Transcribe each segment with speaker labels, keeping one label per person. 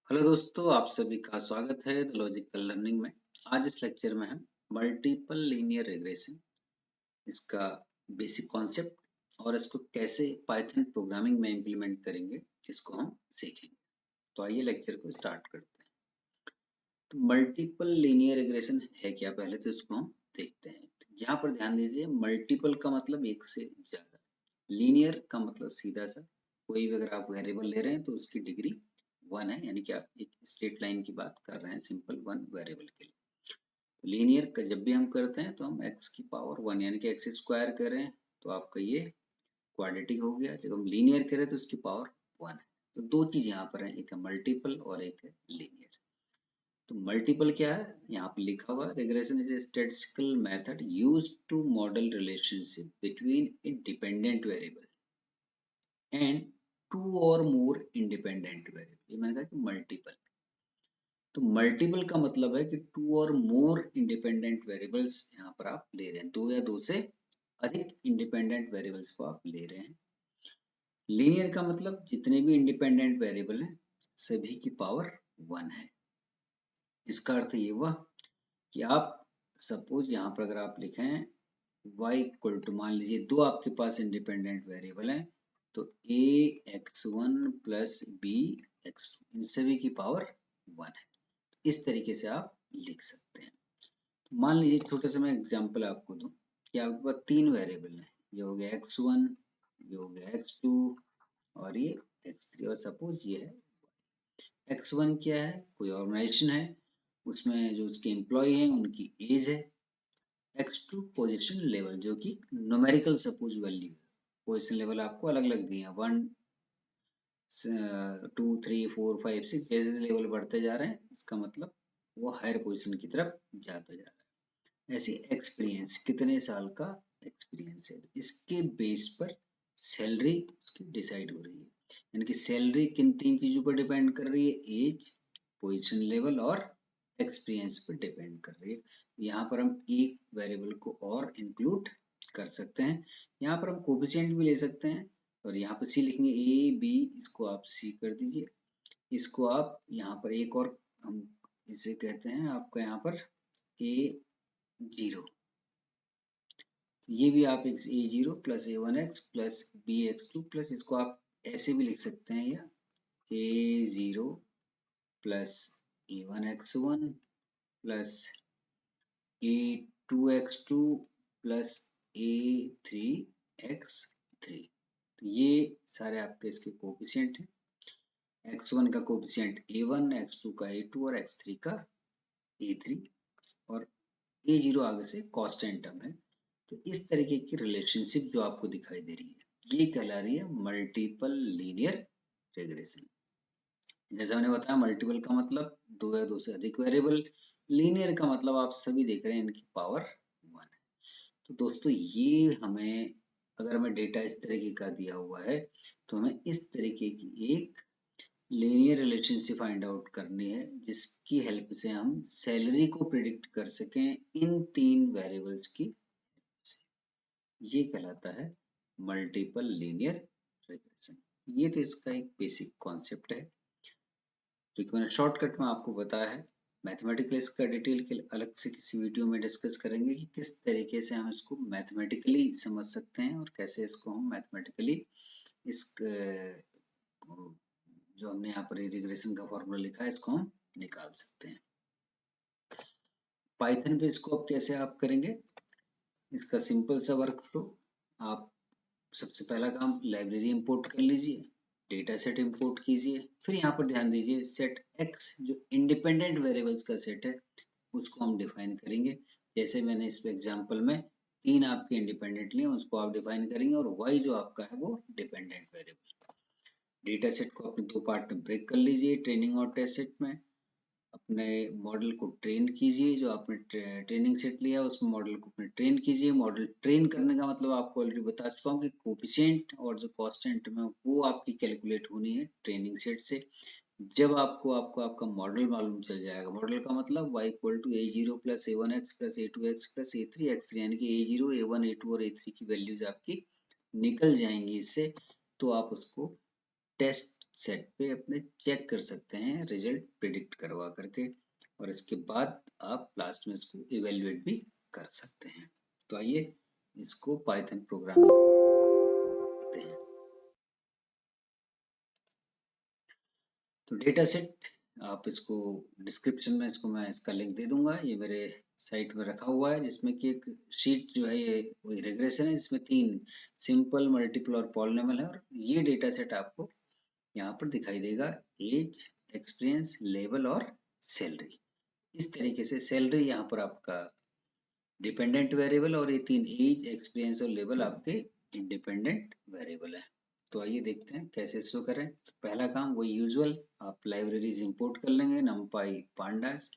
Speaker 1: Hello दोस्तों, आप सभी का स्वागत है द लॉजिकल लर्निंग में। आज इस लेक्चर में हम मल्टीपल लीनियर रिग्रेशन, इसका बेसिक कॉन्सेप्ट और इसको कैसे पाइथन प्रोग्रामिंग में इम्प्लीमेंट करेंगे, इसको हम सीखेंगे। तो आइए लेक्चर को स्टार्ट करते हैं। तो मल्टीपल लीनियर रिग्रेशन है क्या, पहले तो इसको हम देखते हैं। यहाँ पर ध्यान दीजिए, मल्टीपल का मतलब एक से ज्यादा, लीनियर का मतलब सीधा सा कोई भी अगर आप वेरिएबल ले रहे हैं तो उसकी डिग्री 1 है, यानी कि आप एक स्ट्रेट लाइन की बात कर रहे हैं, सिंपल 1 वेरिएबल के लिए। लीनियर का जब भी हम करते हैं तो हम x की पावर 1 यानी कि x स्क्वायर करें तो आपका ये क्वाड्रेटिक हो गया। जब हम लीनियर करें तो उसकी पावर 1 है। तो दो चीज यहाँ पर है, एक है मल्टीपल और एक है लीनियर। तो मल्टीपल क्या है, यहाँ पे लिखा हुआ regression is a statistical method used to model relationship between a dependent variable and two or more independent variable. ये मैंने कहा कि मल्टीपल। तो मल्टीपल का मतलब है कि to or more independent variables यहाँ पर आप ले रहे हैं, दो या दो से अधिक इंडिपेंडेंट वेरिएबल्स को आप ले रहे हैं। लीनियर का मतलब जितने भी इंडिपेंडेंट वेरिएबल हैं सभी की पावर 1 है। इसका अर्थ ये हुआ कि आप सपोज यहाँ पर अगर आप लिखें y इक्वल टू, मान लीजिए दो आपके पास इंडिपेंडेंट वेरिएबल हैं, तो a x1 plus b x2, इन सभी की पावर 1 है। इस तरीके से आप लिख सकते हैं। तो मान लीजिए छोटे से मैं एग्जांपल आपको दूं कि आपके पास तीन वेरिएबल हैं, ये हो गया x1, ये हो गया x2 और ये x3, और सपोज ये है x1 क्या है, कोई ऑर्गेनाइजेशन है, उसमें जो उसके एम्प्लॉय हैं उनकी एज है। x2 पोजीशन लेवल, जो कि न्यूमेरिकल सपोज वैल्यू है। पोजीशन लेवल आपको अलग अलग दिए हैं, 1 2 3 4 5 6, जैसे लेवल बढ़ते जा रहे हैं इसका मतलब वो हायर पोजीशन की तरफ जाता जा रहा है। ऐसे एक्सपीरियंस, कितने साल का एक्सपीरियंस है, इसके बेस पर सैलरी उसकी डिसाइड हो रही है। यानी कि सैलरी किन तीन चीजों पर डिपेंड कर रही है, एज, पोजीशन लेवल और एक्सपीरियंस पर डिपेंड कर रही है। यहाँ पर हम एक वेरिएबल को और इंक्लूड कर सकते हैं। यहाँ पर हम कोफिशिएंट भी ले सकते हैं, और यहाँ पर सी लिखेंगे, ए बी, इसको आप सी कर दीजिए। इसको आप यहाँ पर एक और हम इसे कहते हैं आपका यहाँ पर a0, ये भी आप a0 plus a1x plus bx2 plus, इसको आप ऐसे भी लिख सकते हैं, या a0 plus a1x1 plus a2x2 plus a3x3। तो ये सारे आपके इसके कोफिशिएंट हैं। x1 का कोफिशिएंट a1, x2 का a2 और x3 का a3, और a0 आगे से कांस्टेंट टर्म है। तो इस तरीके की रिलेशनशिप जो आपको दिखाई दे रही है, ये कहला रही है मल्टीपल लीनियर रिग्रेशन। जैसा मैंने बताया, मल्टीपल का मतलब दो या दो से अधिक वेरिएबल, लीनियर का मतलब आप सभी देख रहे हैं इनकी पावर 1 है। तो दोस्तों, ये हमें, अगर हमें डेटा इस तरीके का दिया हुआ है तो हमें इस तरीके की एक लीनियर रिलेशनशिप फाइंड आउट करनी है, जिसकी हेल्प से हम सैलरी को प्रिडिक्ट कर सकें इन तीन वेरिएबल्स की। ये कहलाता है मल्टीपल लीनियर रिग्रेशन। ये तो इसका एक बेसिक कॉन्सेप्ट है जो कि मैंने शॉर्टकट में आपको बताया है। मैथमेटिकली इसका डिटेल के अलग से किसी वीडियो में डिस्कस करेंगे कि किस तरीके से हम इसको मैथमेटिकली समझ सकते हैं और कैसे इसको हम मैथमेटिकली इस जो हमने यहाँ पर रिग्रेशन का फॉर्मूला लिखा है इसको हम निकाल सकते हैं। पाइथन पे इसको अब कैसे आप करेंगे, इसका सिंपल सा वर्क फ्लो। आप सबसे पहला काम, लाइब्रेरी इंपोर्ट कर लीजिए, डेटा सेट इंपोर्ट कीजिए, फिर यहाँ पर ध्यान दीजिए सेट एक्स जो इंडिपेंडेंट वेरिएबल्स का सेट है उसको हम डिफाइन करेंगे। जैसे मैंने इस एग्जांपल में तीन आपके इंडिपेंडेंट लिए, उसको आप डिफाइन करेंगे, और वाई जो आपका है वो डिपेंडेंट वेरिएबल। डेटा सेट को अपने दो पार्ट में ब्रेक कर लीजिए, ट्रेनिंग और टेस्ट सेट में। अपने मॉडल को ट्रेन कीजिए, जो आपने ट्रेनिंग सेट लिया उसमें मॉडल को अपने ट्रेन कीजिए। मॉडल ट्रेन करने का मतलब आपको ऑलरेडी बता चुका हूँ कि कोफिशिएंट और जो कांस्टेंट में वो आपकी कैलकुलेट होनी है ट्रेनिंग सेट से। जब आपको आपका मॉडल मालूम चल जाएगा, मॉडल का मतलब y equal to a0 plus a1x plus a2x plus a3x3, यानी कि a0 a1 a2 और a3 की वैल्यूज आपकी निकल जाएंगी इससे, तो आप उसको टेस्ट सेट पे अपने चेक कर सकते हैं रिजल्ट प्रिडिक्ट करवा करके, और इसके बाद आप लास्ट में इसको इवेल्युएट भी कर सकते हैं। तो आइए इसको पाइथन प्रोग्रामिंग करते हैं। तो डेटा सेट आप इसको डिस्क्रिप्शन में इसको मैं इसका लिंक दे दूंगा, ये मेरे साइट में रखा हुआ है, जिसमें कि एक शीट जो है ये वही रिग्रेशन है, जिसमें 3 सिंपल, मल्टीपल और पॉलिनॉमियल है, और ये डेटा सेट आपको यहाँ पर दिखाई देगा एज, एक्सपीरियंस, लेवल और सैलरी। इस तरीके से सैलरी यहाँ पर आपका डिपेंडेंट वेरिएबल, और ये 3 एज, एक्सपीरियंस और लेवल आपके इंडिपेंडेंट वेरिएबल है। तो आइए देखते हैं कैसे शो करें। तो पहला काम वही यूजुअल, आप लाइब्रेरीज इंपोर्ट कर लेंगे, numpy, pandas।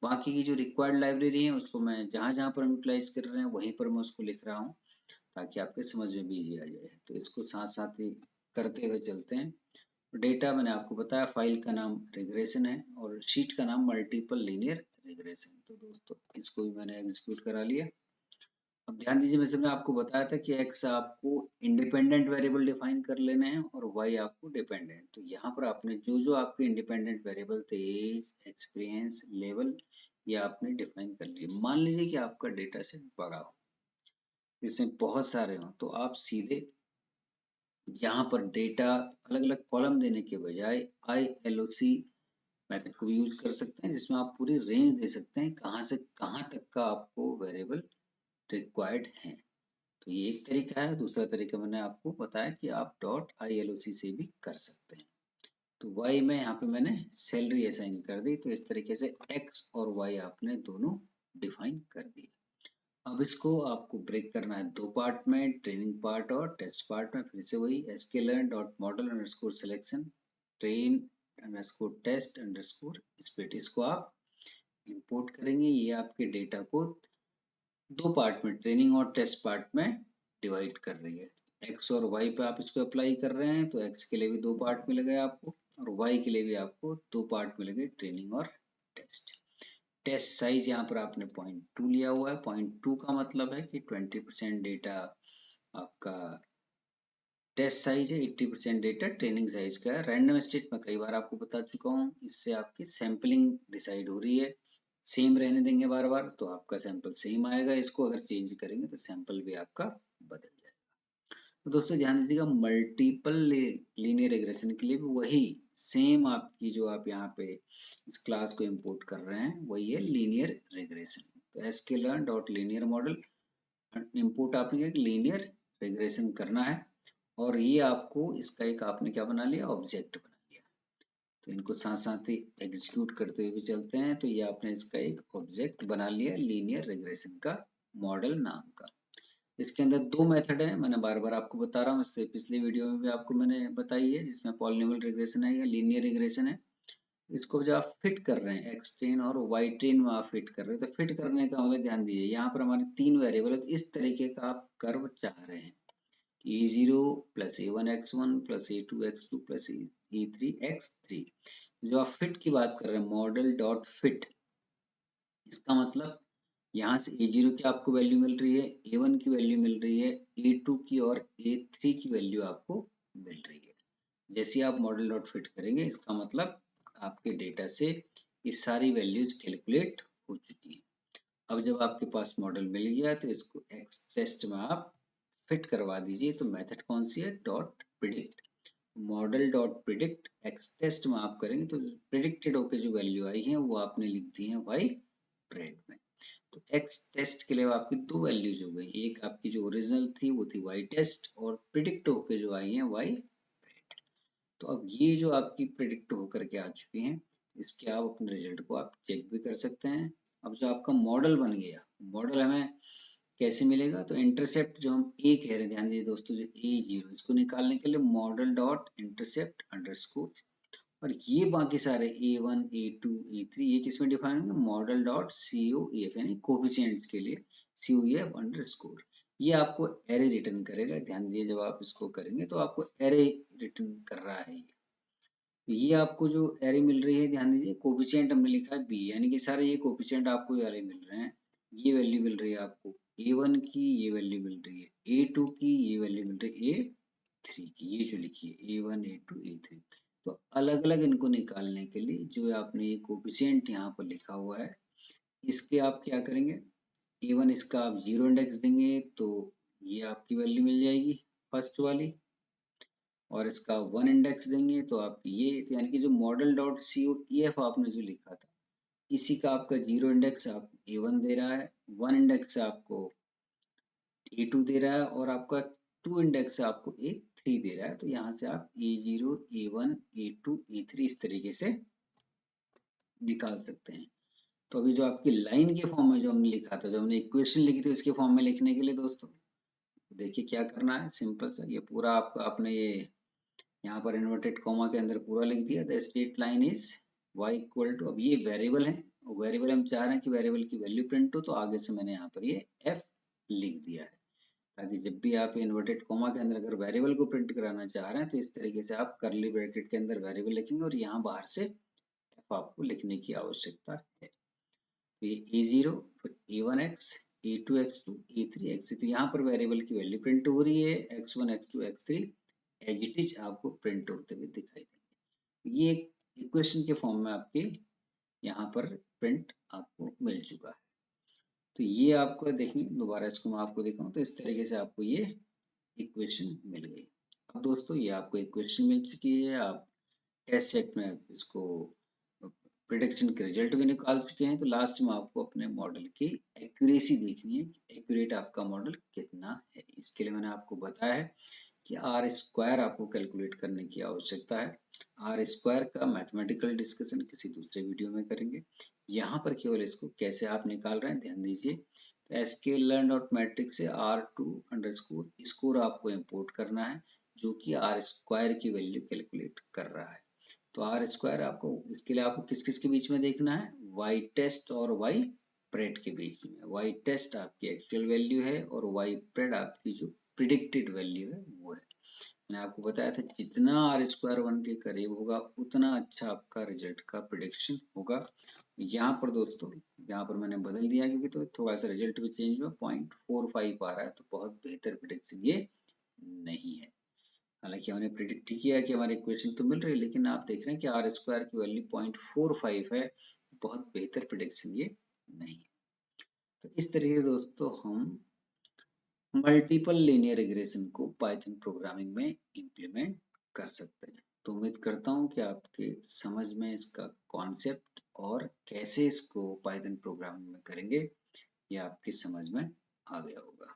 Speaker 1: बाकी की जो रिक्वायर्ड लाइब्रेरी है उसको मैं जहां पर हम यूटिलाइज कर रहे हैं वहीं पर मैं उसको लिख रहा हूँ, ताकि आपके समझ में भी इजी आ जाए। तो इसको साथ साथ ही करते हुए चलते हैं। डेटा मैंने आपको बताया, फाइल का नाम रिग्रेशन है और शीट का नाम मल्टीपल लीनियर रिग्रेशन। तो दोस्तों इसको भी मैंने एग्जीक्यूट करा लिया। अब ध्यान दीजिए, मैंने आपको बताया था कि x आपको इंडिपेंडेंट वेरिएबल डिफाइन कर लेने हैं और y आपको डिपेंडेंट। तो यहाँ पर आपने जो जो आपके इंडिपेंडेंट वेरिएबल थे, एज, एक्सपीरियंस, लेवल, ये आपने डिफाइन कर लिए। मान लीजिए कि आपका डेटा सेट बड़ा हो, इसमें बहुत सारे हो, तो आप सीधे यहाँ पर डेटा अलग अलग कॉलम देने के बजाय ILOC मेथड को भी यूज कर सकते हैं, जिसमें आप पूरी रेंज दे सकते हैं कहाँ से कहाँ तक का आपको वेरिएबल रिक्वायर्ड है। तो ये एक तरीका है। दूसरा तरीका मैंने आपको बताया कि आप .ILOC से भी कर सकते हैं। तो y में यहाँ पे मैंने सैलरी असाइन कर दी। तो इस तरीके से x और y आपने दोनों डिफाइन कर दिए। अब इसको आपको ब्रेक करना है दो पार्ट में, ट्रेनिंग पार्ट और टेस्ट पार्ट में। फिर से वही sklearn.model_selection train_test_split, इसको आप इंपोर्ट करेंगे। ये आपके डेटा को दो पार्ट में, ट्रेनिंग और टेस्ट पार्ट में डिवाइड कर रही है। x और y पे आप इसको अप्लाई कर रहे हैं, तो x के लिए भी दो पार्ट मिलेगा आपको, और y के लिए भी आपको दो पार्ट मिलेंगे, ट्रेनिंग और टेस्ट। टेस्ट साइज यहाँ पर आपने 0.2 लिया हुआ है। 0.2 का मतलब है कि 20% डेटा आपका टेस्ट साइज है, 80% डेटा ट्रेनिंग साइज का है। रैंडम स्टेट में कई बार आपको बता चुका हूँ, इससे आपकी सैम्पलिंग डिसाइड हो रही है। सेम रहने देंगे बार बार तो आपका सैंपल सेम आएगा, इसको अगर चेंज करेंगे तो सैंपल भी आपका बदल जाएगा। तो दोस्तों ध्यान दीजिएगा, मल्टीपल लीनियर रिग्रेशन के लिए भी वही सेम आपकी जो आप यहाँ पे इस क्लास को इंपोर्ट कर रहे हैं वही है लीनियर रिग्रेशन। तो sklearn.linear मॉडल इंपोर्ट आपने एक लीनियर रिग्रेशन करना है, और ये आपको इसका एक आपने क्या बना लिया, ऑब्जेक्ट बना लिया। तो इनको साथ साथ ही एग्जीक्यूट करते हुए चलते हैं। तो ये आपने इसका एक ऑब्जेक्ट बना लिया लीनियर रिग्रेशन का, मॉडल नाम का। इसके अंदर दो मेथड है, मैंने बार बार आपको बता रहा हूँ, इससे पिछले वीडियो में भी आपको मैंने बताई है, जिसमें पॉलिनॉमियल रिग्रेशन है या लीनियर रिग्रेशन है। इसको जब आप फिट कर रहे हैं एक्स ट्रेन और वाई ट्रेन में आप फिट कर रहे हैं, तो फिट करने का मतलब ध्यान दीजिए, यहाँ पर हमारे तीन वेरिएबल है, इस तरीके का आप कर्व चाह रहे हैं, a0 plus a1x1 plus a2x2 plus a3x3। जब आप फिट की बात कर रहे हैं, मॉडल डॉट फिट, इसका मतलब यहाँ से a0 की आपको वैल्यू मिल रही है, a1 की वैल्यू मिल रही है, a2 की और a3 की वैल्यू आपको मिल रही है। जैसे आप मॉडल डॉट फिट करेंगे, इसका मतलब आपके डेटा से ये सारी वैल्यूज कैलकुलेट हो चुकी है। अब जब आपके पास मॉडल मिल गया तो इसको एक्स टेस्ट में आप फिट करवा दीजिए। तो मेथड कौन सी है, dot predict. Model dot predict x test में आप करेंगे तो प्रिडिक्टेड होकर जो वैल्यू आई है वो आपने लिख दी है वाई प्रेड में। तो एक्स टेस्ट के लिए आपकी दो वैल्यूज हो गई, एक आपकी जो ओरिजिनल थी वो थी वाई टेस्ट, और प्रिडिक्ट होकर जो आई है वाई प्रेड। तो अब ये जो आपकी प्रिडिक्ट होकर के आ चुकी हैं, इसके आप अपने रिजल्ट को आप चेक भी कर सकते हैं। अब जो आपका मॉडल बन गया, मॉडल हमें कैसे मिलेगा, तो इंटरसेप्ट जो हम ए कह रहे हैं, ध्यान दीजिए दोस्तों, जो a0 इसको निकालने के लिए मॉडल डॉट इंटरसेप्ट अंडरस्कोर, और ये बाकी सारे a1 a2 a3 ये किसमें डिफाइन होंगे, मॉडल डॉट coef यानी कोफिशिएंट के लिए coef अंडरस्कोर। ये आपको एरे रिटर्न करेगा। ध्यान दीजिए, जब आप इसको करेंगे तो आपको एरे रिटर्न कर रहा है। तो ये आपको जो एरे मिल रही है, ध्यान दीजिए कोफिशिएंट हमने लिखा है b, यानी कि सारे ये कोफिशिएंट आपको वाले मिल रहे हैं। ये वैल्यू मिल रही है आपको a1 की, ये वैल्यू मिल रही है a2 की, ये वैल्यू मिल रही है a3 की, ये जो लिखी है a1 a2 a3। तो अलग अलग इनको निकालने के लिए जो आपने ये कोफिशिएंट यहाँ पर लिखा हुआ है, इसके आप क्या करेंगे, A1 इसका आप 0 इंडेक्स देंगे तो ये आपकी वैल्यू मिल जाएगी फर्स्ट वाली, और इसका 1 इंडेक्स देंगे तो आपकी ये, तो यानी कि जो मॉडल डॉट COEF आपने जो लिखा था, इसी का आपका 0 इंडेक्स आप A1 दे रहा है, 1 इंडेक्स आपको A2 दे रहा है, और आपका 2 इंडेक्स आपको A3 दे रहा है। तो यहाँ से आप A0, A1, A2, A3 इस तरीके से निकाल सकते हैं। तो अभी जो आपकी लाइन के फॉर्म में जो हमने लिखा था, जो हमने इक्वेशन लिखी थी, उसके फॉर्म में लिखने के लिए दोस्तों देखिए क्या करना है, सिंपल सा, ये पूरा आपका आपने ये यहाँ पर इन्वर्टेड कॉमा के अंदर पूरा लिख दिया, the straight line is y equal to, अब ये वेरिएबल है, वेरिएबल हम चाह रहे हैं कि वेरिएबल की वैल्यू प्रिंट हो, तो आगे से मैंने यहाँ पर ये f लिख दिया है, ताकि जब भी आप इन्वर्टेड कॉमा के अंदर अगर वेरिएबल को प्रिंट कराना चाह रहे हैं तो इस तरीके से आप करली ब्रैकेट के अंदर वेरिएबल लिखेंगे और यहाँ बाहर से f आपको लिखने की आवश्यकता है। तो ये A0, फिर A1x, A2x2, A3x3, तो यहाँ पर वेरिएबल की वैल्यू प्रिंट हो रही है, x1, x2, x3 as it is आपको प्रिंट होते हुए दिखाई देंगे। ये इक्वेशन के फॉर्म में आपके यहाँ पर प्रिंट आपको मिल चुका है। तो ये आपको देखिए, दोबारा इसको मैं आपको दिखाऊं तो इस तरीके से आपको ये इक्वेशन मिल गई। अब दोस्तों ये आपको इक्वेशन मिल चुकी है, आप टेस्ट सेट में इसको प्रिडिक्शन के रिजल्ट भी निकाल चुके हैं। तो लास्ट में आपको अपने मॉडल की एक्यूरेसी देखनी है, एक्यूरेट आपका मॉडल कितना है। इसके लिए मैंने आपको बताया है कि आर स्क्वायर आपको कैलकुलेट करने की आवश्यकता है। आर स्क्वायर का मैथमेटिकल डिस्कशन किसी दूसरे वीडियो में करेंगे। यहाँ पर केवल इसको कैसे आप निकाल रहे हैं ध्यान दीजिए। तो एसक्यूएल लर्न डॉट मैट्रिक्स से R2 अंडरस्कोर स्कोर आपको इंपोर्ट करना है, जो कि आर स्क्वायर की वैल्यू कैलकुलेट कर रहा है। तो आर स्क्वायर आपको, इसके लिए आपको किस किस के बीच में देखना है, वाई टेस्ट और वाई प्रेड के बीच में। वाई टेस्ट आपकी एक्चुअल वैल्यू है और वाई प्रेड आपकी जो प्रिडिक्टेड वैल्यू है वो है। मैंने आपको बताया था जितना आर स्क्वायर 1 के करीब होगा उतना अच्छा आपका रिजल्ट का प्रिडिक्शन होगा। यहाँ पर दोस्तों, यहाँ पर मैंने बदल दिया क्योंकि तो थोड़ा सा रिजल्ट भी चेंज हुआ, 0.45 आ रहा है, तो बहुत बेहतर प्रिडिक्शन ये नहीं है। हालांकि हमने प्रिडिक्ट किया कि हमारी इक्वेशन तो मिल रही है, लेकिन आप देख रहे हैं कि आर स्क्वायर की वैल्यू 0.45 है, बहुत बेहतर प्रिडिक्शन ये नहीं है। तो इस तरीके से दोस्तों हम मल्टीपल लीनियर रिग्रेशन को पाइथन प्रोग्रामिंग में इम्प्लीमेंट कर सकते हैं। तो उम्मीद करता हूँ कि आपके समझ में इसका कॉन्सेप्ट और कैसे इसको पाइथन प्रोग्रामिंग में करेंगे ये आपकी समझ में आ गया होगा।